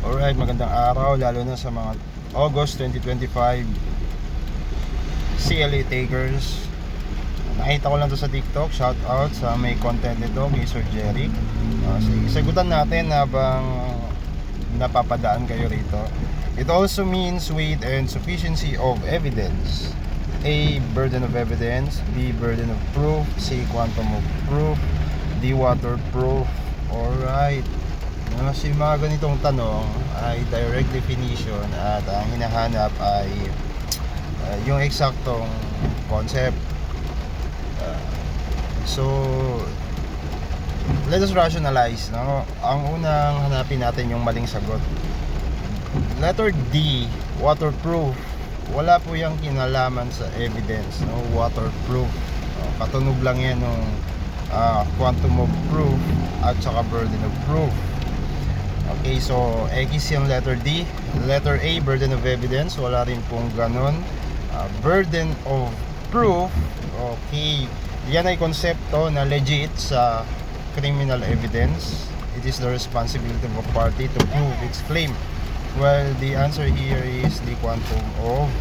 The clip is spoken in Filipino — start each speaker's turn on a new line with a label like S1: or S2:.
S1: Alright, magandang araw lalo na sa mga August 2025 CLA takers. Nakita ko lang to sa TikTok. Shout out sa may content nito, kay Sir Jerry. Sige, sagutan natin habang napapadaan kayo rito. It also means weight and sufficiency of evidence. A. Burden of evidence. B. Burden of proof. C. Quantum of proof. D. Waterproof. Alright. Si mga ganitong tanong ay direct definition at ang hinahanap ay yung eksaktong concept. So let us rationalize, no? Ang unang hanapin natin yung maling sagot. Letter D, waterproof. Wala po yung kinalaman sa evidence, no? Waterproof, katunog lang yan ng quantum of proof at saka burden of proof. Okay, so X yung letter D. Letter A, burden of evidence. Wala rin pong ganun. Burden of proof. Okay, yan ay konsepto na legit sa criminal evidence. It is the responsibility of a party to prove its claim. Well, the answer here is the quantum of